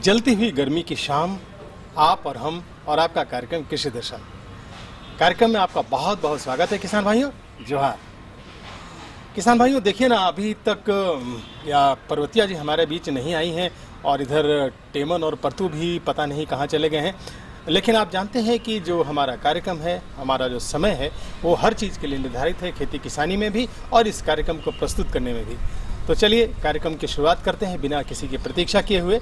जलती हुई गर्मी की शाम, आप और हम और आपका कार्यक्रम कृषि दर्शन। कार्यक्रम में आपका बहुत बहुत स्वागत है किसान भाइयों। जोहार। किसान भाइयों, देखिए ना, अभी तक या पर्वतिया जी हमारे बीच नहीं आई हैं और इधर टेमन और परतू भी पता नहीं कहाँ चले गए हैं। लेकिन आप जानते हैं कि जो हमारा कार्यक्रम है, हमारा जो समय है, वो हर चीज़ के लिए निर्धारित है, खेती किसानी में भी और इस कार्यक्रम को प्रस्तुत करने में भी। तो चलिए कार्यक्रम की शुरुआत करते हैं बिना किसी की प्रतीक्षा किए हुए।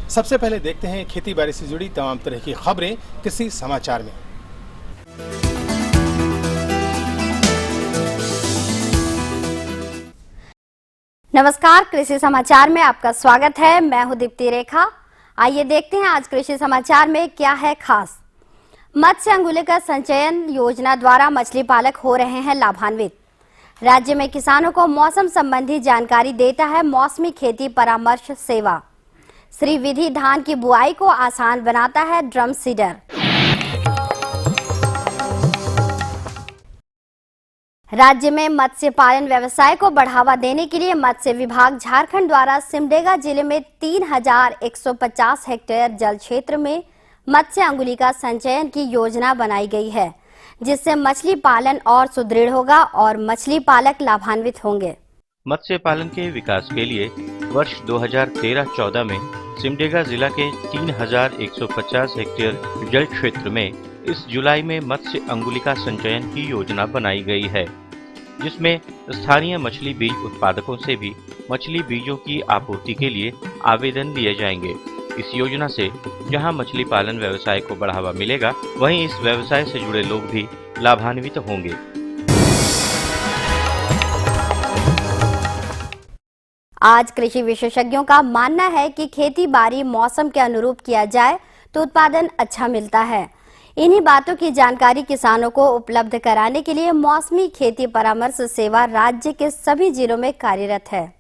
सबसे पहले देखते हैं खेती बाड़ी से जुड़ी तमाम तरह की खबरें कृषि समाचार में। नमस्कार, कृषि समाचार में आपका स्वागत है। मैं हूं दीप्ति रेखा। आइए देखते हैं आज कृषि समाचार में क्या है खास। मत्स्य अंगुलिका संचयन योजना द्वारा मछली पालक हो रहे हैं लाभान्वित। राज्य में किसानों को मौसम संबंधी जानकारी देता है मौसमी खेती परामर्श सेवा। श्री विधि धान की बुआई को आसान बनाता है ड्रम सीडर। राज्य में मत्स्य पालन व्यवसाय को बढ़ावा देने के लिए मत्स्य विभाग झारखंड द्वारा सिमडेगा जिले में 3150 हेक्टेयर जल क्षेत्र में मत्स्य अंगुलिका संचयन की योजना बनाई गई है, जिससे मछली पालन और सुदृढ़ होगा और मछली पालक लाभान्वित होंगे। मत्स्य पालन के विकास के लिए वर्ष 2013-14 में सिमडेगा जिला के 3150 हेक्टेयर जल क्षेत्र में इस जुलाई में मत्स्य अंगुलिका संचयन की योजना बनाई गई है, जिसमें स्थानीय मछली बीज उत्पादकों से भी मछली बीजों की आपूर्ति के लिए आवेदन लिए जाएंगे। इस योजना से जहां मछली पालन व्यवसाय को बढ़ावा मिलेगा, वहीं इस व्यवसाय से जुड़े लोग भी लाभान्वित होंगे। आज कृषि विशेषज्ञों का मानना है कि खेती बाड़ी मौसम के अनुरूप किया जाए तो उत्पादन अच्छा मिलता है। इन्हीं बातों की जानकारी किसानों को उपलब्ध कराने के लिए मौसमी खेती परामर्श सेवा राज्य के सभी जिलों में कार्यरत है।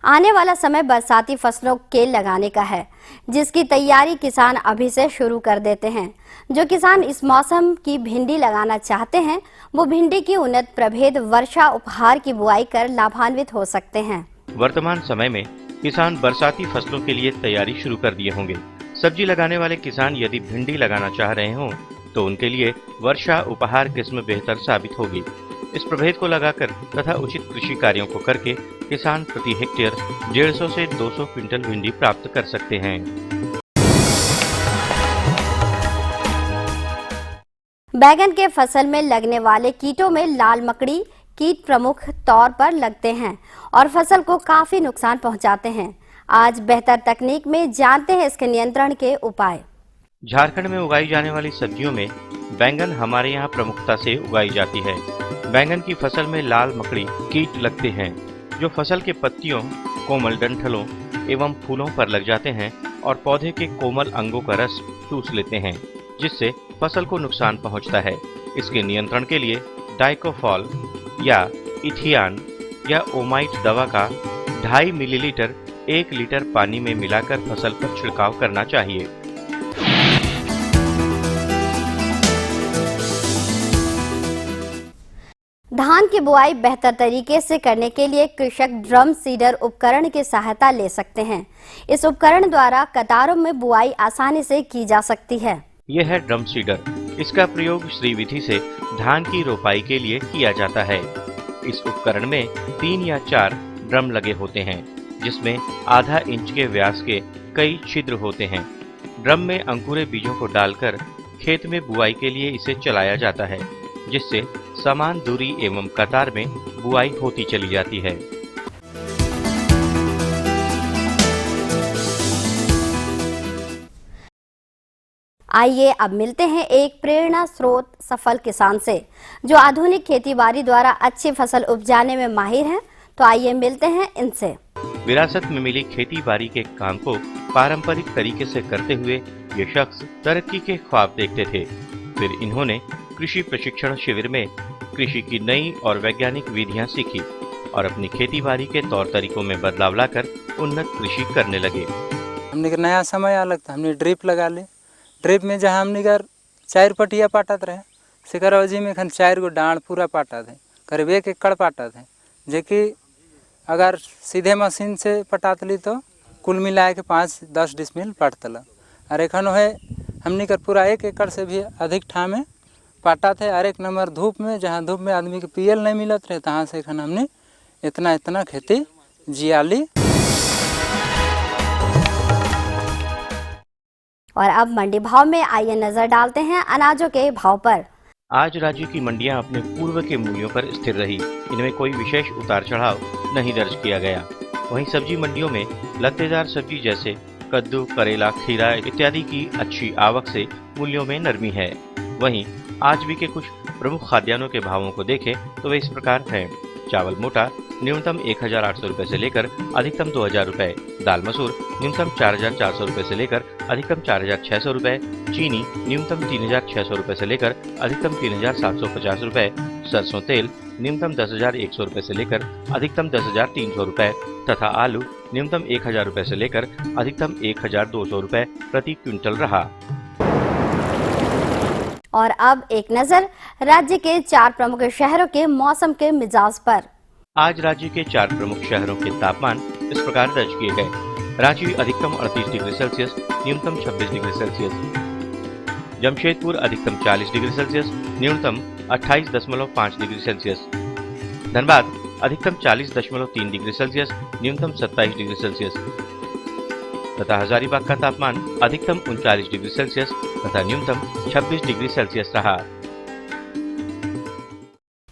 आने वाला समय बरसाती फसलों के लगाने का है, जिसकी तैयारी किसान अभी से शुरू कर देते हैं। जो किसान इस मौसम की भिंडी लगाना चाहते हैं, वो भिंडी की उन्नत प्रभेद वर्षा उपहार की बुआई कर लाभान्वित हो सकते हैं। वर्तमान समय में किसान बरसाती फसलों के लिए तैयारी शुरू कर दिए होंगे। सब्जी लगाने वाले किसान यदि भिंडी लगाना चाह रहे हों, तो उनके लिए वर्षा उपहार किस्म बेहतर साबित होगी। इस प्रभेद को लगाकर तथा उचित कृषि कार्यों को करके किसान प्रति हेक्टेयर 150 से 200 क्विंटल भिंडी प्राप्त कर सकते हैं। बैगन के फसल में लगने वाले कीटों में लाल मकड़ी कीट प्रमुख तौर पर लगते हैं और फसल को काफी नुकसान पहुंचाते हैं। आज बेहतर तकनीक में जानते हैं इसके नियंत्रण के उपाय। झारखंड में उगाई जाने वाली सब्जियों में बैंगन हमारे यहाँ प्रमुखता से उगाई जाती है। बैंगन की फसल में लाल मकड़ी कीट लगते हैं, जो फसल के पत्तियों, कोमल डंठलों एवं फूलों पर लग जाते हैं और पौधे के कोमल अंगों का रस चूस लेते हैं, जिससे फसल को नुकसान पहुंचता है। इसके नियंत्रण के लिए डाइकोफॉल या इथियान या ओमाइट दवा का 2.5 मिलीलीटर 1 लीटर पानी में मिलाकर फसल पर छिड़काव करना चाहिए। धान की बुआई बेहतर तरीके से करने के लिए कृषक ड्रम सीडर उपकरण की सहायता ले सकते हैं। इस उपकरण द्वारा कतारों में बुआई आसानी से की जा सकती है। यह है ड्रम सीडर। इसका प्रयोग श्री विधि से धान की रोपाई के लिए किया जाता है। इस उपकरण में 3 या 4 ड्रम लगे होते हैं, जिसमें आधा इंच के व्यास के कई छिद्र होते हैं। ड्रम में अंकुरे बीजों को डालकर खेत में बुआई के लिए इसे चलाया जाता है, जिससे समान दूरी एवं कतार में बुआई होती चली जाती है। आइए अब मिलते हैं एक प्रेरणा स्रोत सफल किसान से, जो आधुनिक खेतीबाड़ी द्वारा अच्छी फसल उपजाने में माहिर हैं। तो आइए मिलते हैं इनसे। विरासत में मिली खेती बाड़ी के काम को पारंपरिक तरीके से करते हुए ये शख्स तरक्की के ख्वाब देखते थे। फिर इन्होंने कृषि प्रशिक्षण शिविर में कृषि की नई और वैज्ञानिक विधियां सीखी और अपनी खेती बाड़ी के तौर तरीकों में बदलाव लाकर उन्नत कृषि करने लगे। हमने नया समय अलग था, हमने ड्रिप लगा ले। ड्रिप में जहाँ हमने 4 पटिया पाटत रहे, सिकर अवधि में 4 गो डांड पूरा पाटत है, करीब 1 एकड़ पाटत है, जेकि अगर सीधे मशीन से पटातली तो कुल मिला के 5-10 डिसमिल पटतल। और एखन है हमनी कर पूरा 1 एकड़ से भी अधिक ठाम में पाटा थे। और 1 नंबर धूप में, जहाँ धूप में आदमी के पियल नहीं मिलत रहे, तहाँ से एखन हमने इतना खेती जियाली। और अब मंडी भाव में आइए नजर डालते हैं अनाजों के भाव पर। आज राज्य की मंडियां अपने पूर्व के मूल्यों पर स्थिर रही। इनमें कोई विशेष उतार चढ़ाव नहीं दर्ज किया गया। वहीं सब्जी मंडियों में लत्तेदार सब्जी जैसे कद्दू, करेला, खीरा इत्यादि की अच्छी आवक से मूल्यों में नरमी है। वहीं आज भी के कुछ प्रमुख खाद्यान्नों के भावों को देखें तो वे इस प्रकार हैं। चावल मोटा न्यूनतम 1800 रुपए से लेकर अधिकतम 2000 रुपए, दाल मसूर न्यूनतम 4400 रुपए से लेकर अधिकतम 4600 रुपए, चीनी न्यूनतम 3600 रुपए से लेकर अधिकतम 3750 रुपए, सरसों तेल न्यूनतम 10100 रुपए से लेकर अधिकतम 10300 रुपए तथा आलू न्यूनतम 1000 रुपए से लेकर अधिकतम 1200 रुपए प्रति क्विंटल रहा। और अब एक नजर राज्य के 4 प्रमुख शहरों के मौसम के मिजाज पर। आज राज्य के 4 प्रमुख शहरों के तापमान इस प्रकार दर्ज किए गए। रांची अधिकतम 38 डिग्री सेल्सियस, न्यूनतम 26 डिग्री सेल्सियस। जमशेदपुर अधिकतम 40 डिग्री सेल्सियस, न्यूनतम 28.5 डिग्री सेल्सियस। धनबाद अधिकतम 40.3 डिग्री सेल्सियस, न्यूनतम 27 डिग्री सेल्सियस तथा हजारीबाग का तापमान अधिकतम 39 डिग्री सेल्सियस तथा न्यूनतम 26 डिग्री सेल्सियस रहा।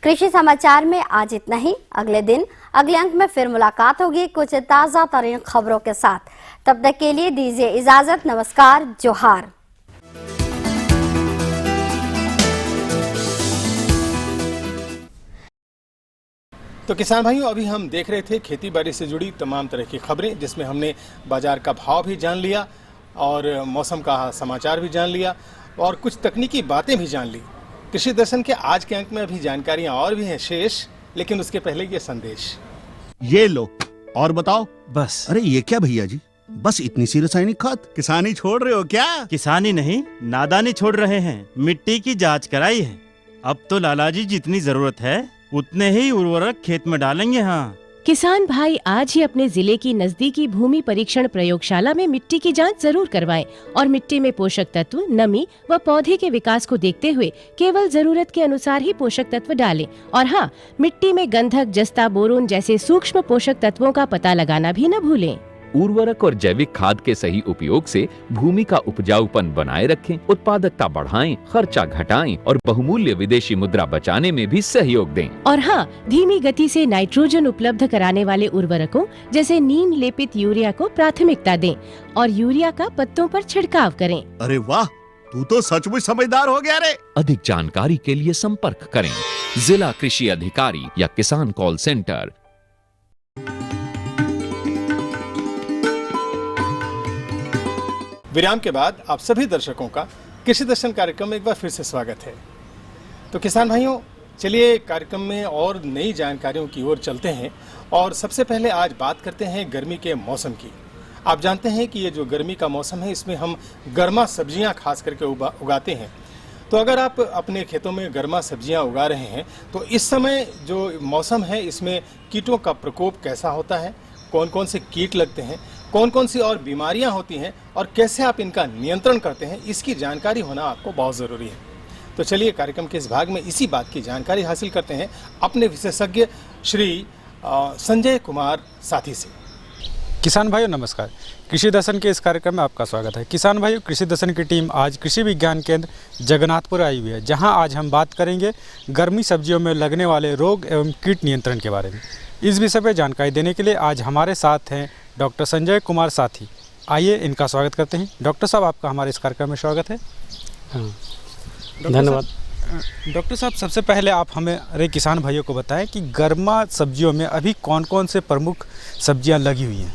कृषि समाचार में आज इतना ही। अगले दिन अगले अंक में फिर मुलाकात होगी कुछ ताजा तरीन खबरों के साथ। तब तक के लिए दीजिए इजाजत। नमस्कार, जोहार। तो किसान भाइयों, अभी हम देख रहे थे खेती बाड़ी से जुड़ी तमाम तरह की खबरें, जिसमें हमने बाजार का भाव भी जान लिया और मौसम का समाचार भी जान लिया और कुछ तकनीकी बातें भी जान ली। कृषि दर्शन के आज के अंक में अभी जानकारियां और भी हैं शेष, लेकिन उसके पहले ये संदेश। ये लो और बताओ। बस। अरे ये क्या भैया जी, बस इतनी सी रासायनिक खाद? किसानी छोड़ रहे हो क्या? किसानी नहीं, नादानी छोड़ रहे हैं। मिट्टी की जांच कराई है। अब तो लालाजी जितनी जरूरत है उतने ही उर्वरक खेत में डालेंगे। हाँ, किसान भाई आज ही अपने जिले की नजदीकी भूमि परीक्षण प्रयोगशाला में मिट्टी की जांच जरूर करवाएं और मिट्टी में पोषक तत्व, नमी व पौधे के विकास को देखते हुए केवल जरूरत के अनुसार ही पोषक तत्व डालें। और हाँ, मिट्टी में गंधक, जस्ता, बोरोन जैसे सूक्ष्म पोषक तत्वों का पता लगाना भी न भूलें। उर्वरक और जैविक खाद के सही उपयोग से भूमि का उपजाऊपन बनाए रखें, उत्पादकता बढ़ाएं, खर्चा घटाएं और बहुमूल्य विदेशी मुद्रा बचाने में भी सहयोग दें। और हाँ, धीमी गति से नाइट्रोजन उपलब्ध कराने वाले उर्वरकों जैसे नीम लेपित यूरिया को प्राथमिकता दें और यूरिया का पत्तों पर छिड़काव करें। अरे वाह, तू तो सचमुच समझदार हो गया रे। अधिक जानकारी के लिए संपर्क करें जिला कृषि अधिकारी या किसान कॉल सेंटर। विराम के बाद आप सभी दर्शकों का कृषि दर्शन कार्यक्रम में एक बार फिर से स्वागत है। तो किसान भाइयों, चलिए कार्यक्रम में और नई जानकारियों की ओर चलते हैं और सबसे पहले आज बात करते हैं गर्मी के मौसम की। आप जानते हैं कि ये जो गर्मी का मौसम है, इसमें हम गर्मा सब्जियां खास करके उगाते हैं। तो अगर आप अपने खेतों में गर्मा सब्जियां उगा रहे हैं तो इस समय जो मौसम है इसमें कीटों का प्रकोप कैसा होता है, कौन कौन से कीट लगते हैं, कौन कौन सी और बीमारियां होती हैं और कैसे आप इनका नियंत्रण करते हैं, इसकी जानकारी होना आपको बहुत ज़रूरी है। तो चलिए कार्यक्रम के इस भाग में इसी बात की जानकारी हासिल करते हैं अपने विशेषज्ञ श्री संजय कुमार साथी से। किसान भाइयों नमस्कार, कृषि दर्शन के इस कार्यक्रम में आपका स्वागत है। किसान भाइयों, कृषि दर्शन की टीम आज कृषि विज्ञान केंद्र जगन्नाथपुर आई हुई है, जहां आज हम बात करेंगे गर्मी सब्जियों में लगने वाले रोग एवं कीट नियंत्रण के बारे में। इस विषय पर जानकारी देने के लिए आज हमारे साथ हैं डॉक्टर संजय कुमार साथी। आइए इनका स्वागत करते हैं। डॉक्टर साहब, आपका हमारे इस कार्यक्रम में स्वागत है। हाँ, धन्यवाद। डॉक्टर साहब, सबसे पहले आप हमें किसान भाइयों को बताएं कि गर्मा सब्जियों में अभी कौन कौन से प्रमुख सब्जियां लगी हुई हैं?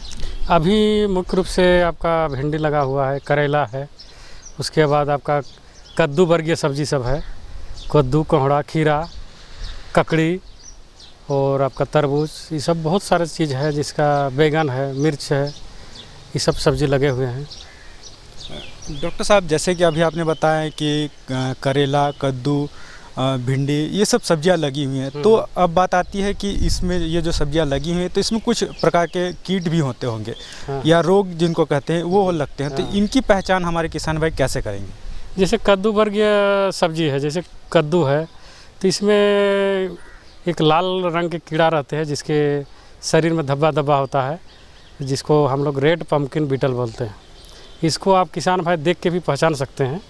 अभी मुख्य रूप से आपका भिंडी लगा हुआ है, करेला है, उसके बाद आपका कद्दू वर्गीय सब्जी सब है, कद्दू, कोहड़ा, खीरा, ककड़ी और आपका तरबूज, ये सब बहुत सारे चीज़ है, जिसका बैगन है, मिर्च है, ये सब सब्जी लगे हुए हैं। डॉक्टर साहब, जैसे कि अभी आपने बताया कि करेला, कद्दू भिंडी, ये सब सब्जियां लगी हुई हैं। तो अब बात आती है कि इसमें ये जो सब्जियां लगी हुई हैं तो इसमें कुछ प्रकार के कीट भी होते होंगे या रोग जिनको कहते हैं वो लगते हैं। तो इनकी पहचान हमारे किसान भाई कैसे करेंगे? जैसे कद्दू वर्गीय सब्जी है, जैसे कद्दू है, तो इसमें एक लाल रंग के कीड़ा रहते हैं जिसके शरीर में धब्बा धब्बा होता है, जिसको हम लोग रेड पम्पकिन बीटल बोलते हैं। इसको आप किसान भाई देख के भी पहचान सकते हैं,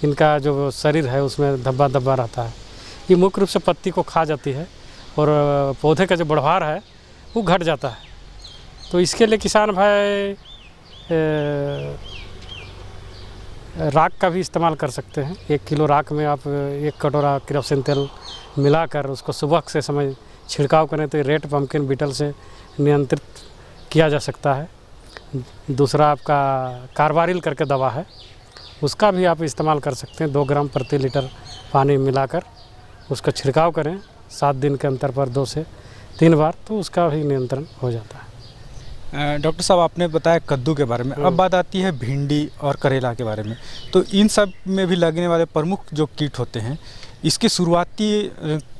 इनका जो शरीर है उसमें धब्बा धब्बा रहता है। ये मुख्य रूप से पत्ती को खा जाती है और पौधे का जो बढ़वार है वो घट जाता है। तो इसके लिए किसान भाई राख का भी इस्तेमाल कर सकते हैं। 1 किलो राख में आप 1 कटोरा किरोसिन तेल मिलाकर उसको सुबह से समय छिड़काव करें तो रेड पम्पकिन बीटल से नियंत्रित किया जा सकता है। दूसरा आपका कार्बारिल करके दवा है, उसका भी आप इस्तेमाल कर सकते हैं। 2 ग्राम प्रति लीटर पानी मिलाकर उसका छिड़काव करें 7 दिन के अंतर पर 2 से 3 बार, तो उसका भी नियंत्रण हो जाता है। डॉक्टर साहब, आपने बताया कद्दू के बारे में, अब बात आती है भिंडी और करेला के बारे में। तो इन सब में भी लगने वाले प्रमुख जो कीट होते हैं, इसकी शुरुआती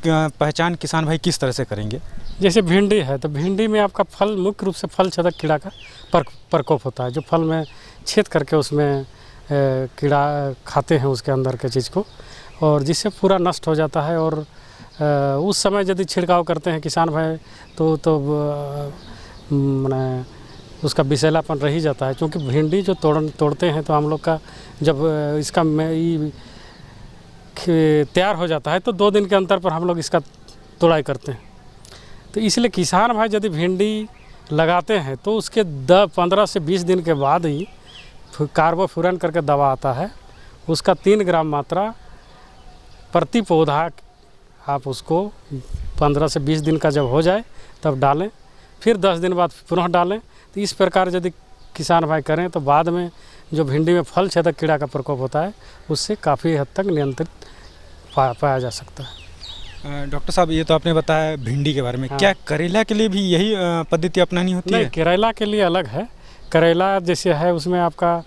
पहचान किसान भाई किस तरह से करेंगे? जैसे भिंडी है तो भिंडी में आपका फल मुख्य रूप से फल छेदक कीड़ा का प्रकोप होता है, जो फल में छेद करके उसमें कीड़ा खाते हैं उसके अंदर के चीज़ को, और जिससे पूरा नष्ट हो जाता है। और उस समय यदि छिड़काव करते हैं किसान भाई तो मैंने उसका विषैलापन रह ही जाता है, क्योंकि भिंडी जो तोड़ते हैं तो हम लोग का जब इसका तैयार हो जाता है तो 2 दिन के अंतर पर हम लोग इसका तोड़ाई करते हैं। तो इसलिए किसान भाई यदि भिंडी लगाते हैं तो उसके 15 से 20 दिन के बाद ही कार्बोफ्यूरन करके दवा आता है, उसका 3 ग्राम मात्रा प्रति पौधा आप उसको 15 से 20 दिन का जब हो जाए तब डालें, फिर 10 दिन बाद पुनः डालें। तो इस प्रकार यदि किसान भाई करें तो बाद में जो भिंडी में फल छेदक कीड़ा का प्रकोप होता है उससे काफ़ी हद तक नियंत्रित पाया जा सकता है। डॉक्टर साहब, ये तो आपने बताया भिंडी के बारे में, क्या करेला के लिए भी यही पद्धति अपनानी होती है? करेला के लिए अलग है। करेला जैसे है उसमें आपका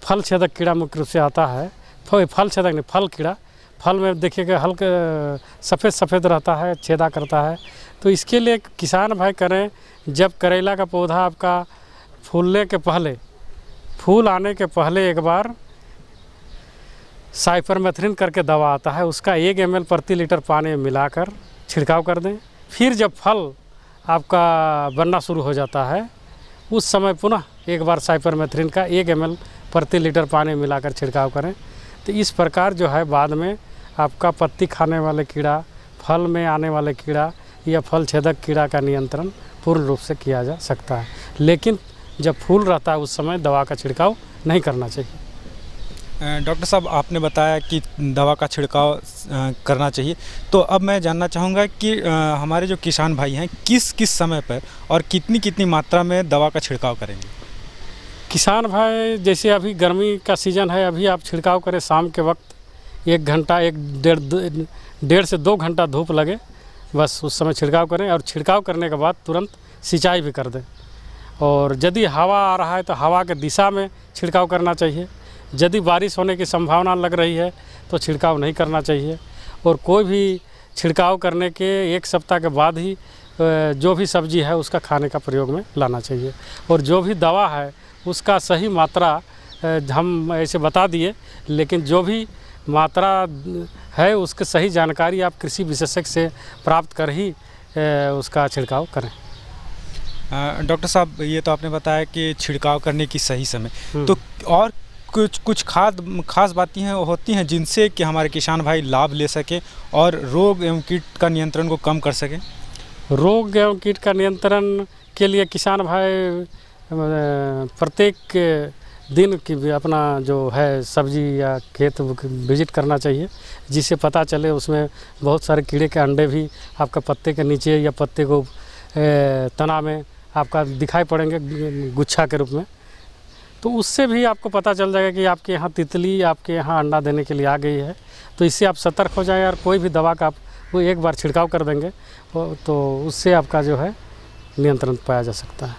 फल छेदक कीड़ा मुख्य रूप से आता है। फल छेदक नहीं, फल कीड़ा, फल में देखिएगा हल्का सफ़ेद सफ़ेद रहता है, छेदा करता है। तो इसके लिए किसान भाई करें, जब करेला का पौधा आपका फूलने के पहले, फूल आने के पहले एक बार साइपरमेथ्रिन करके दवा आता है, उसका 1 ml प्रति लीटर पानी में मिलाकर छिड़काव कर दें। फिर जब फल आपका बनना शुरू हो जाता है उस समय पुनः एक बार साइपरमेथ्रिन का 1 ml प्रति लीटर पानी में मिलाकर छिड़काव करें। तो इस प्रकार जो है बाद में आपका पत्ती खाने वाले कीड़ा, फल में आने वाले कीड़ा या फल छेदक कीड़ा का नियंत्रण पूर्ण रूप से किया जा सकता है। लेकिन जब फूल रहता है उस समय दवा का छिड़काव नहीं करना चाहिए। डॉक्टर साहब, आपने बताया कि दवा का छिड़काव करना चाहिए, तो अब मैं जानना चाहूँगा कि हमारे जो किसान भाई हैं किस किस समय पर और कितनी कितनी मात्रा में दवा का छिड़काव करेंगे? किसान भाई जैसे अभी गर्मी का सीज़न है, अभी आप छिड़काव करें शाम के वक्त 1 घंटा 1.5 से 2 घंटा धूप लगे, बस उस समय छिड़काव करें। और छिड़काव करने के बाद तुरंत सिंचाई भी कर दें। और यदि हवा आ रहा है तो हवा के दिशा में छिड़काव करना चाहिए। यदि बारिश होने की संभावना लग रही है तो छिड़काव नहीं करना चाहिए। और कोई भी छिड़काव करने के 1 सप्ताह के बाद ही जो भी सब्जी है उसका खाने का प्रयोग में लाना चाहिए। और जो भी दवा है उसका सही मात्रा हम ऐसे बता दिए, लेकिन जो भी मात्रा है उसकी सही जानकारी आप कृषि विशेषज्ञ से प्राप्त कर ही उसका छिड़काव करें। डॉक्टर साहब, ये तो आपने बताया कि छिड़काव करने की सही समय, तो और कुछ खास बातें हैं होती हैं जिनसे कि हमारे किसान भाई लाभ ले सकें और रोग एवं कीट का नियंत्रण को कम कर सकें? रोग एवं कीट का नियंत्रण के लिए किसान भाई प्रत्येक दिन की भी अपना जो है सब्जी या खेत विजिट करना चाहिए, जिससे पता चले उसमें बहुत सारे कीड़े के अंडे भी आपका पत्ते के नीचे या पत्ते को तना में आपका दिखाई पड़ेंगे गुच्छा के रूप में। तो उससे भी आपको पता चल जाएगा कि आपके यहाँ तितली आपके यहाँ अंडा देने के लिए आ गई है। तो इससे आप सतर्क हो जाएं और कोई भी दवा का आप वो एक बार छिड़काव कर देंगे तो उससे आपका जो है नियंत्रण पाया जा सकता है।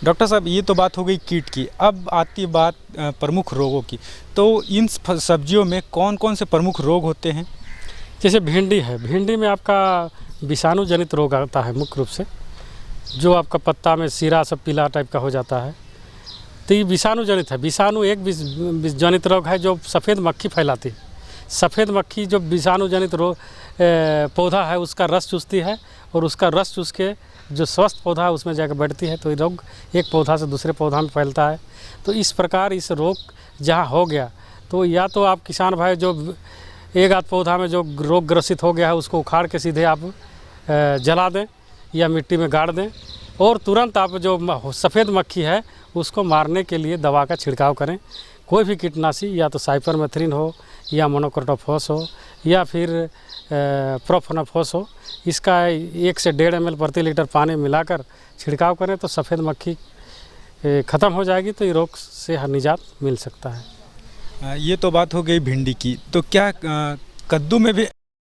डॉक्टर साहब, ये तो बात हो गई कीट की, अब आती बात प्रमुख रोगों की। तो इन सब्जियों में कौन कौन से प्रमुख रोग होते हैं? जैसे भिंडी है, भिंडी में आपका विषाणु जनित रोग आता है मुख्य रूप से, जो आपका पत्ता में सिरा सब पीला टाइप का हो जाता है, तो ये विषाणु जनित है। विषाणु एक जनित रोग है जो सफ़ेद मक्खी फैलाती है। सफ़ेद मक्खी जो विषाणु जनित रोग पौधा है उसका रस चूसती है, और उसका रस चूस के जो स्वस्थ पौधा है उसमें जाकर बैठती है, तो ये रोग एक पौधा से दूसरे पौधा में फैलता है। तो इस प्रकार इस रोग जहाँ हो गया तो या तो आप किसान भाई जो एक आध पौधा में जो रोग ग्रसित हो गया है उसको उखाड़ के सीधे आप जला दें या मिट्टी में गाड़ दें, और तुरंत आप जो सफ़ेद मक्खी है उसको मारने के लिए दवा का छिड़काव करें। कोई भी कीटनाशी, या तो साइपरमेथ्रिन हो या मोनोक्रोटोफॉस हो या फिर प्रोफेनोफॉस हो, इसका 1 से 1.5 ml प्रति लीटर पानी मिलाकर छिड़काव करें तो सफ़ेद मक्खी ख़त्म हो जाएगी, तो ये रोग से निजात मिल सकता है। ये तो बात हो गई भिंडी की, तो क्या कद्दू में भी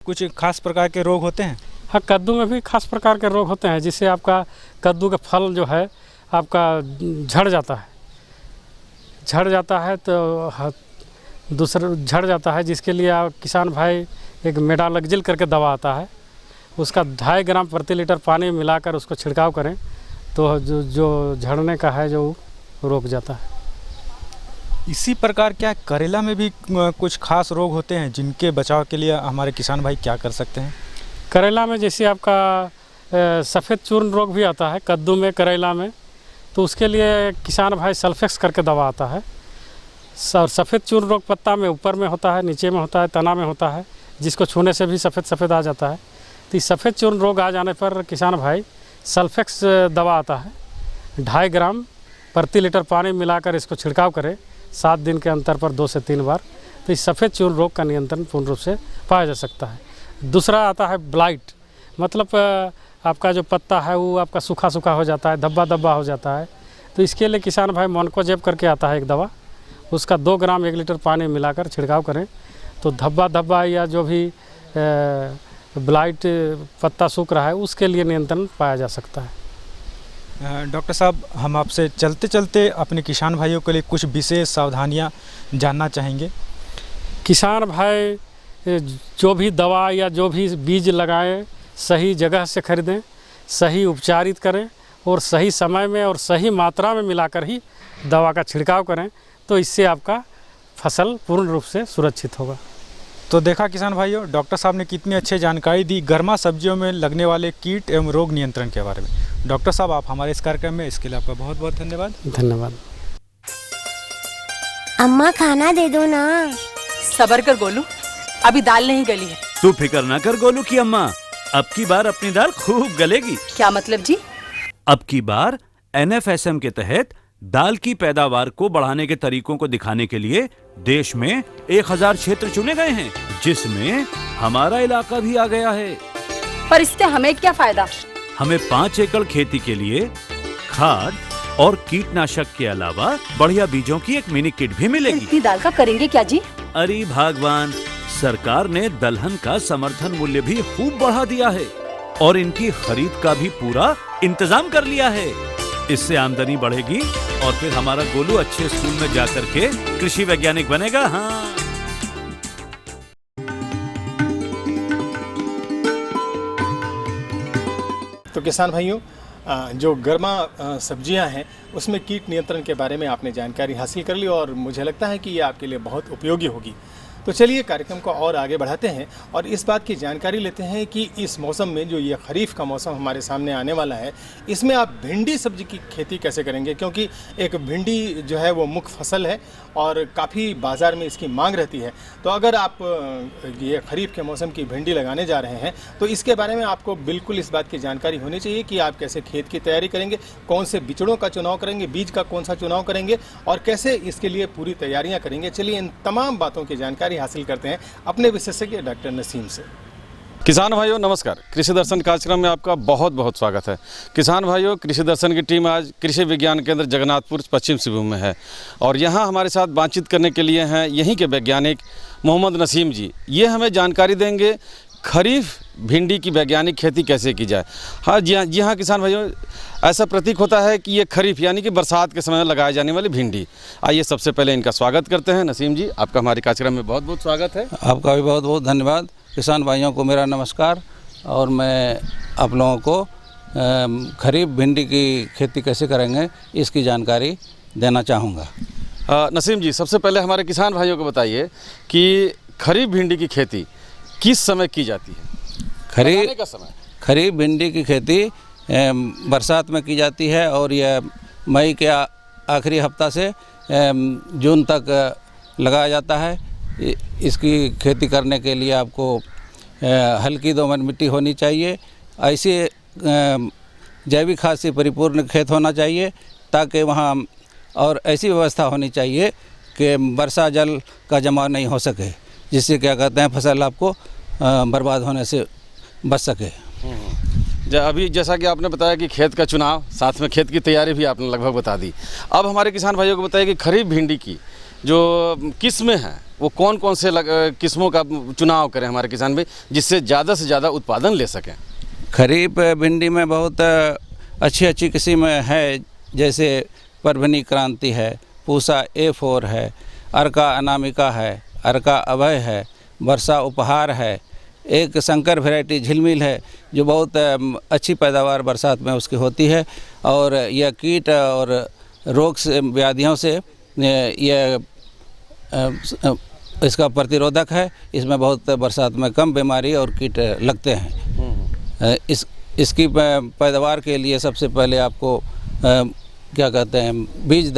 कुछ खास प्रकार के रोग होते हैं? हाँ, कद्दू में भी खास प्रकार के रोग होते हैं, जिससे आपका कद्दू का फल जो है आपका झड़ जाता है तो दूसरा झड़ जाता है, जिसके लिए किसान भाई एक मेडालक्जिल करके दवा आता है, उसका 2.5 ग्राम प्रति लीटर पानी मिलाकर उसको छिड़काव करें तो जो झड़ने का है जो रोक जाता है। इसी प्रकार क्या करेला में भी कुछ खास रोग होते हैं जिनके बचाव के लिए हमारे किसान भाई क्या कर सकते हैं? करेला में जैसे आपका सफ़ेद चूर्ण रोग भी आता है कद्दू में, करेला में, तो उसके लिए किसान भाई सल्फेक्स करके दवा आता है। सफ़ेद चूर्ण रोग पत्ता में ऊपर में होता है, नीचे में होता है, तना में होता है, जिसको छूने से भी सफ़ेद आ जाता है। तो इस सफ़ेद चूर्ण रोग आ जाने पर किसान भाई सल्फेक्स दवा आता है, 2.5 ग्राम प्रति लीटर पानी मिलाकर इसको छिड़काव करें 7 दिन के अंतर पर 2 से 3 बार, तो इस सफ़ेद चूर्ण रोग का नियंत्रण पूर्ण रूप से पाया जा सकता है। दूसरा आता है ब्लाइट, मतलब आपका जो पत्ता है वो आपका सूखा हो जाता है, धब्बा हो जाता है, तो इसके लिए किसान भाई मोनकोजेब करके आता है एक दवा, उसका 2 ग्राम 1 लीटर पानी मिलाकर छिड़काव करें तो धब्बा या जो भी ब्लाइट पत्ता सूख रहा है उसके लिए नियंत्रण पाया जा सकता है। डॉक्टर साहब, हम आपसे चलते चलते अपने किसान भाइयों के लिए कुछ विशेष सावधानियां जानना चाहेंगे। किसान भाई जो भी दवा या जो भी बीज लगाएं सही जगह से खरीदें, सही उपचारित करें और सही समय में और सही मात्रा में मिलाकर ही दवा का छिड़काव करें, तो इससे आपका फसल पूर्ण रूप से सुरक्षित होगा। तो देखा किसान भाइयों, डॉक्टर साहब ने कितनी अच्छी जानकारी दी गर्मा सब्जियों में लगने वाले कीट एवं रोग नियंत्रण के बारे में। डॉक्टर साहब, आप हमारे इस कार्यक्रम में, इसके लिए आपका बहुत बहुत धन्यवाद। धन्यवाद। अम्मा खाना दे दो ना। सबर कर गोलू, अभी दाल नहीं गली है। तू फिक्र ना कर गोलू की अम्मा, अब की बार अपनी दाल खूब गलेगी। क्या मतलब जी? अब की बार NFSM के तहत दाल की पैदावार को बढ़ाने के तरीकों को दिखाने के लिए देश में 1000 क्षेत्र चुने गए हैं, जिसमें हमारा इलाका भी आ गया है। पर इससे हमें क्या फायदा? हमें 5 एकड़ खेती के लिए खाद और कीटनाशक के अलावा बढ़िया बीजों की एक मिनी किट भी मिलेगी। इतनी दाल का करेंगे क्या जी? अरे भगवान, सरकार ने दलहन का समर्थन मूल्य भी खूब बढ़ा दिया है और इनकी खरीद का भी पूरा इंतजाम कर लिया है। इससे आमदनी बढ़ेगी और फिर हमारा गोलू अच्छे स्कूल में जाकर के कृषि वैज्ञानिक बनेगा। हाँ, तो किसान भाइयों, जो गर्मा सब्जियां हैं उसमें कीट नियंत्रण के बारे में आपने जानकारी हासिल कर ली और मुझे लगता है कि ये आपके लिए बहुत उपयोगी होगी। तो चलिए कार्यक्रम को और आगे बढ़ाते हैं और इस बात की जानकारी लेते हैं कि इस मौसम में, जो ये खरीफ का मौसम हमारे सामने आने वाला है, इसमें आप भिंडी सब्जी की खेती कैसे करेंगे, क्योंकि एक भिंडी जो है वो मुख्य फसल है और काफ़ी बाज़ार में इसकी मांग रहती है। तो अगर आप ये खरीफ के मौसम की भिंडी लगाने जा रहे हैं तो इसके बारे में आपको बिल्कुल इस बात की जानकारी होनी चाहिए कि आप कैसे खेत की तैयारी करेंगे, कौन से बिचड़ों का चुनाव करेंगे, बीज का कौन सा चुनाव करेंगे और कैसे इसके लिए पूरी तैयारियाँ करेंगे। चलिए इन तमाम बातों की जानकारी हासिल करते हैं अपने विशेषज्ञ डॉक्टर नसीम से। किसान भाइयों नमस्कार, कृषि दर्शन कार्यक्रम में आपका बहुत बहुत स्वागत है। किसान भाइयों, कृषि दर्शन की टीम आज कृषि विज्ञान केंद्र जगन्नाथपुर पश्चिम सिंहभूम में है और यहाँ हमारे साथ बातचीत करने के लिए हैं यहीं के वैज्ञानिक मोहम्मद नसीम जी। ये हमें जानकारी देंगे खरीफ भिंडी की वैज्ञानिक खेती कैसे की जाए। हाँ जी हाँ किसान भाइयों, ऐसा प्रतीक होता है कि ये खरीफ यानी कि बरसात के समय में लगाए जाने वाली भिंडी। आइए सबसे पहले इनका स्वागत करते हैं। नसीम जी, आपका हमारे कार्यक्रम में बहुत बहुत स्वागत है। आपका भी बहुत बहुत धन्यवाद। किसान भाइयों को मेरा नमस्कार। और मैं आप लोगों को खरीफ भिंडी की खेती कैसे करेंगे इसकी जानकारी देना चाहूँगा। नसीम जी, सबसे पहले हमारे किसान भाइयों को बताइए कि खरीफ भिंडी की खेती किस समय की जाती है? लगाने का समय। खरीफ भिंडी की खेती बरसात में की जाती है और यह मई के आखिरी हफ्ता से जून तक लगाया जाता है। इसकी खेती करने के लिए आपको हल्की दोमट मिट्टी होनी चाहिए। ऐसे जैविक खाद से परिपूर्ण खेत होना चाहिए ताकि वहाँ और ऐसी व्यवस्था होनी चाहिए कि वर्षा जल का जमाव नहीं हो सके, जिससे क्या कहते हैं फसल आपको बर्बाद होने से बच सके। अभी जैसा कि आपने बताया कि खेत का चुनाव, साथ में खेत की तैयारी भी आपने लगभग बता दी। अब हमारे किसान भाइयों को बताइए कि खरीफ भिंडी की जो किस्में हैं वो कौन कौन से किस्मों का चुनाव करें हमारे किसान भाई, जिससे ज़्यादा से ज़्यादा उत्पादन ले सकें। खरीफ भिंडी में बहुत अच्छी किस्में है, जैसे परभनी क्रांति है, पूसा A4 है, अर्का अनामिका है, अर्का अभय है, वर्षा उपहार है, एक शंकर वैरायटी झिलमिल है जो बहुत अच्छी पैदावार बरसात में उसकी होती है। और यह कीट और रोग से व्याधियों से यह इसका प्रतिरोधक है। इसमें बहुत बरसात में कम बीमारी और कीट लगते हैं। इसकी पैदावार के लिए सबसे पहले आपको क्या कहते हैं बीज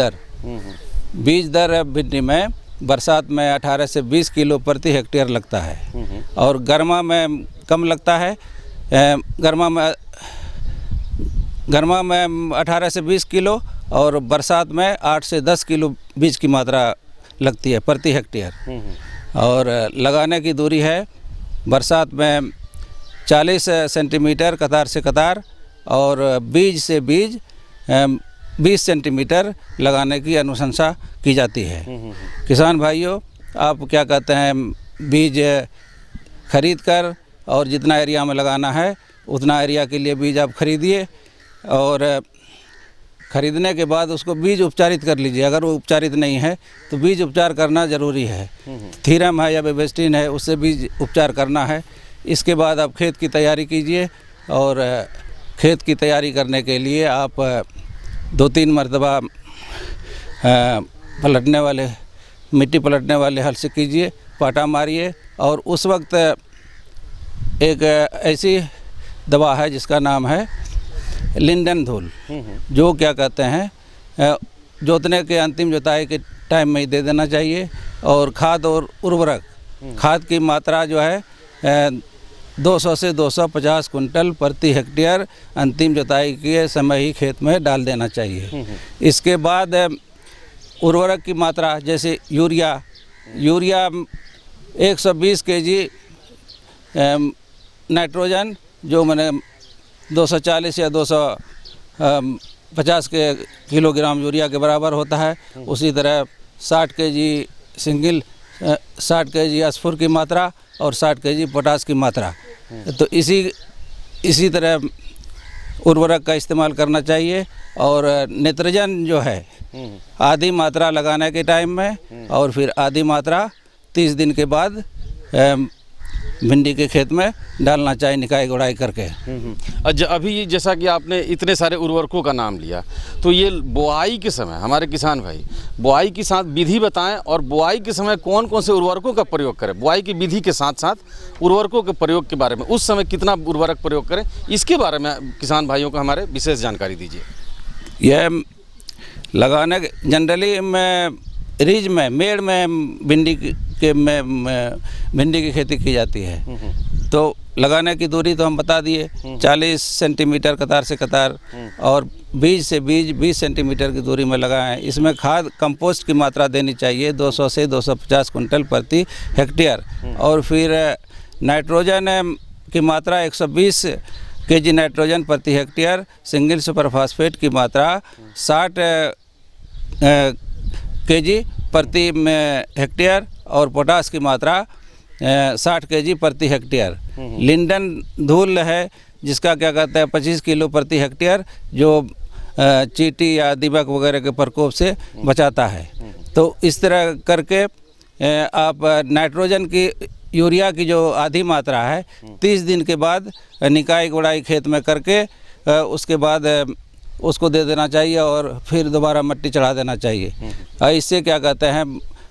दर भिंडी में बरसात में 18 से 20 किलो प्रति हेक्टेयर लगता है और गर्मा में कम लगता है। गर्मा में 18 से 20 किलो और बरसात में 8 से 10 किलो बीज की मात्रा लगती है प्रति हेक्टेयर। और लगाने की दूरी है बरसात में 40 सेंटीमीटर कतार से कतार और बीज से बीज 20 सेंटीमीटर लगाने की अनुशंसा की जाती है। किसान भाइयों, आप क्या कहते हैं बीज खरीद कर और जितना एरिया में लगाना है उतना एरिया के लिए बीज आप खरीदिए और खरीदने के बाद उसको बीज उपचारित कर लीजिए। अगर वो उपचारित नहीं है तो बीज उपचार करना ज़रूरी है। थीरम है या बेबेस्टिन है, उससे बीज उपचार करना है। इसके बाद आप खेत की तैयारी कीजिए और खेत की तैयारी करने के लिए आप 2-3 मरतबा पलटने वाले मिट्टी पलटने वाले हल से कीजिए, पाटा मारिए। और उस वक्त एक ऐसी दवा है जिसका नाम है लिंडन धूल, जो क्या कहते हैं जोतने के अंतिम जोताई के टाइम में ही दे देना चाहिए। और खाद और उर्वरक, खाद की मात्रा जो है 200 से 250 कुंटल प्रति हेक्टेयर अंतिम जुताई के समय ही खेत में डाल देना चाहिए। इसके बाद उर्वरक की मात्रा जैसे यूरिया 120 केजी नाइट्रोजन जो मैंने 240 या 250 के किलोग्राम यूरिया के बराबर होता है। उसी तरह 60 केजी 60 केजी स्फूर की मात्रा और 60 केजी पोटास की मात्रा। तो इसी तरह उर्वरक का इस्तेमाल करना चाहिए। और नाइट्रोजन जो है आधी मात्रा लगाने के टाइम में और फिर आधी मात्रा 30 दिन के बाद भिंडी के खेत में डालना चाहिए, निकाई गुड़ाई करके। अभी जैसा कि आपने इतने सारे उर्वरकों का नाम लिया, तो ये बुआई के समय हमारे किसान भाई बुआई के साथ विधि बताएं और बुआई के समय कौन कौन से उर्वरकों का प्रयोग करें। बुआई की विधि के साथ साथ उर्वरकों के प्रयोग के बारे में, उस समय कितना उर्वरक प्रयोग करें, इसके बारे में किसान भाइयों को हमारे विशेष जानकारी दीजिए। यह लगाने जनरली में रीज में मेड़ में भिंडी की खेती की जाती है। तो लगाने की दूरी तो हम बता दिए 40 सेंटीमीटर कतार से कतार और बीज से बीज 20 सेंटीमीटर की दूरी में लगाएं। इसमें खाद कंपोस्ट की मात्रा देनी चाहिए 200 से 250 कुंटल प्रति हेक्टेयर। और फिर नाइट्रोजन की मात्रा 120 केजी नाइट्रोजन प्रति हेक्टेयर, सिंगल सुपर फास्फेट की मात्रा 60 केजी प्रति हेक्टेयर और पोटास की मात्रा 60 केजी प्रति हेक्टेयर। लिंडन धूल है जिसका क्या कहते हैं 25 किलो प्रति हेक्टेयर, जो चींटी या दीमक वगैरह के प्रकोप से बचाता है। तो इस तरह करके आप नाइट्रोजन की यूरिया की जो आधी मात्रा है 30 दिन के बाद निकाई गुड़ाई खेत में करके उसके बाद उसको दे देना चाहिए और फिर दोबारा मिट्टी चढ़ा देना चाहिए। इससे क्या कहते हैं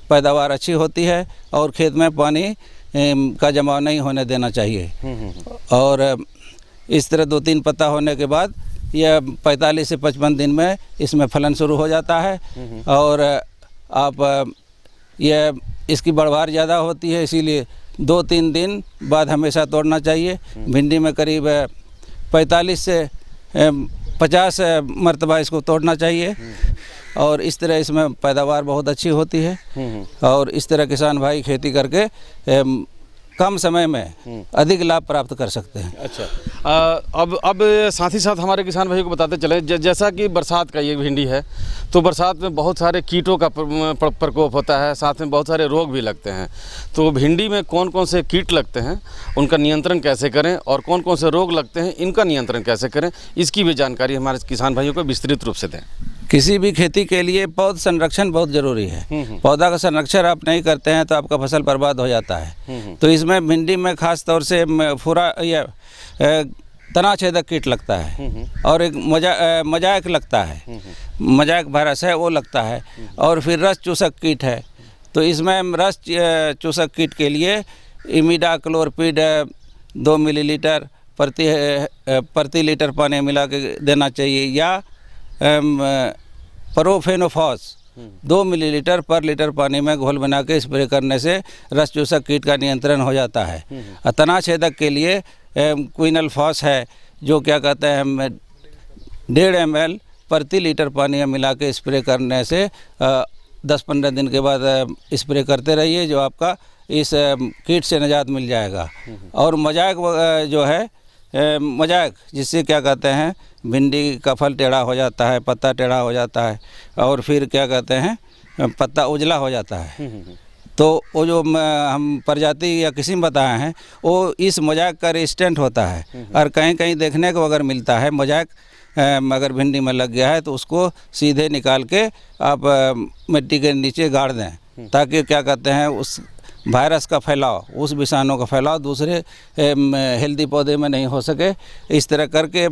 पैदावार अच्छी होती है और खेत में पानी का जमाव नहीं होने देना चाहिए। और इस तरह 2-3 पत्ता होने के बाद यह 45 से 55 दिन में इसमें फलन शुरू हो जाता है। और आप यह इसकी बढ़वार ज़्यादा होती है, इसीलिए 2-3 दिन बाद हमेशा तोड़ना चाहिए। भिंडी में करीब 45 से 50 मरतबा इसको तोड़ना चाहिए और इस तरह इसमें पैदावार बहुत अच्छी होती है। और इस तरह किसान भाई खेती करके कम समय में अधिक लाभ प्राप्त कर सकते हैं। अच्छा, अब साथ ही साथ हमारे किसान भाइयों को बताते चले, जैसा कि बरसात का ये भिंडी है तो बरसात में बहुत सारे कीटों का प्रकोप होता है, साथ में बहुत सारे रोग भी लगते हैं। तो भिंडी में कौन कौन से कीट लगते हैं, उनका नियंत्रण कैसे करें और कौन कौन से रोग लगते हैं, इनका नियंत्रण कैसे करें, इसकी भी जानकारी हमारे किसान भाइयों को विस्तृत रूप से दें। किसी भी खेती के लिए पौध संरक्षण बहुत ज़रूरी है। पौधा का संरक्षण आप नहीं करते हैं तो आपका फसल बर्बाद हो जाता है। तो इसमें भिंडी में खास तौर से फुरा या तना छेदक कीट लगता है और एक मजाक लगता है, मजाक वायरस है वो लगता है, और फिर रस चूसक कीट है। तो इसमें रस चूसक कीट के लिए इमिडाक्लोरपिड 2 मिलीलीटर प्रति लीटर पानी मिला के देना चाहिए, या प्रोफेनोफॉस 2 मिलीलीटर पर लीटर पानी में घोल बना के स्प्रे करने से रस चूसक कीट का नियंत्रण हो जाता है। तना छेदक के लिए क्विनलफॉस है, जो क्या कहते हैं 1.5 ml प्रति लीटर पानी में मिला के स्प्रे करने से 10-15 दिन के बाद स्प्रे करते रहिए, जो आपका इस कीट से निजात मिल जाएगा। और मजाक जो है मजाक, जिससे क्या कहते हैं भिंडी का फल टेढ़ा हो जाता है, पत्ता टेढ़ा हो जाता है और फिर क्या कहते हैं पत्ता उजला हो जाता है। तो वो जो हम प्रजाति या किस्म बताए हैं वो इस मजाक का रेजिस्टेंट होता है। और कहीं कहीं देखने को अगर मिलता है मजाक अगर भिंडी में लग गया है तो उसको सीधे निकाल के आप मिट्टी के नीचे गाड़ दें, ताकि क्या कहते हैं उस वायरस का फैलाव, उस विषाणु का फैलाव दूसरे हेल्दी पौधे में नहीं हो सके। इस तरह करके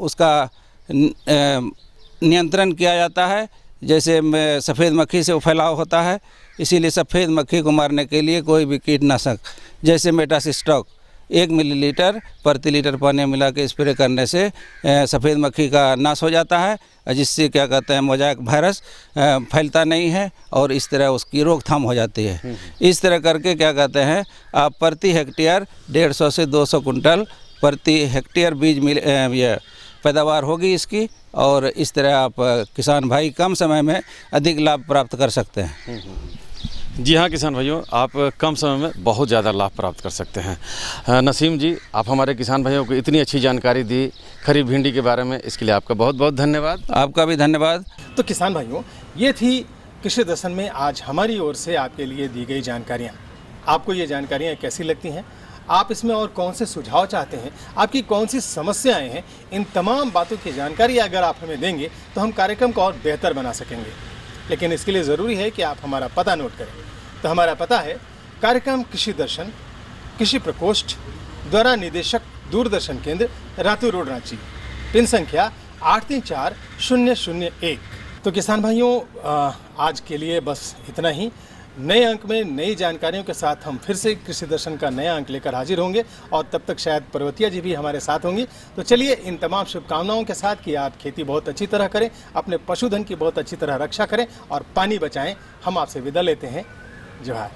उसका नियंत्रण किया जाता है। जैसे सफ़ेद मक्खी से फैलाव होता है, इसीलिए सफ़ेद मक्खी को मारने के लिए कोई भी कीटनाशक जैसे मेटासिस्टॉक 1 मिलीलीटर प्रति लीटर पानी मिला के स्प्रे करने से सफ़ेद मक्खी का नाश हो जाता है, जिससे क्या कहते हैं मोज़ेक वायरस फैलता नहीं है और इस तरह उसकी रोकथाम हो जाती है। इस तरह करके क्या कहते हैं आप प्रति हेक्टेयर 150 से 200 कुंटल प्रति हेक्टेयर बीज ये पैदावार होगी इसकी, और इस तरह आप किसान भाई कम समय में अधिक लाभ प्राप्त कर सकते हैं। जी हाँ किसान भाइयों, आप कम समय में बहुत ज़्यादा लाभ प्राप्त कर सकते हैं। नसीम जी, आप हमारे किसान भाइयों को इतनी अच्छी जानकारी दी खरीफ भिंडी के बारे में, इसके लिए आपका बहुत बहुत धन्यवाद। आपका भी धन्यवाद। तो किसान भाइयों, ये थी कृषि दर्शन में आज हमारी ओर से आपके लिए दी गई जानकारियाँ। आपको ये जानकारियाँ कैसी लगती हैं? आप इसमें और कौन से सुझाव चाहते हैं? आपकी कौन सी समस्याएं हैं? इन तमाम बातों की जानकारी अगर आप हमें देंगे तो हम कार्यक्रम को और बेहतर बना सकेंगे। लेकिन इसके लिए ज़रूरी है कि आप हमारा पता नोट करें। तो हमारा पता है कार्यक्रम कृषि दर्शन, कृषि प्रकोष्ठ, द्वारा निदेशक, दूरदर्शन केंद्र, रातू रोड, रांची, पिन संख्या 834001। तो किसान भाइयों, आज के लिए बस इतना ही। नए अंक में नई जानकारियों के साथ हम फिर से कृषि दर्शन का नया अंक लेकर हाजिर होंगे, और तब तक शायद पर्वतिया जी भी हमारे साथ होंगी। तो चलिए, इन तमाम शुभकामनाओं के साथ कि आप खेती बहुत अच्छी तरह करें, अपने पशुधन की बहुत अच्छी तरह रक्षा करें और पानी बचाएं, हम आपसे विदा लेते हैं। जोहार।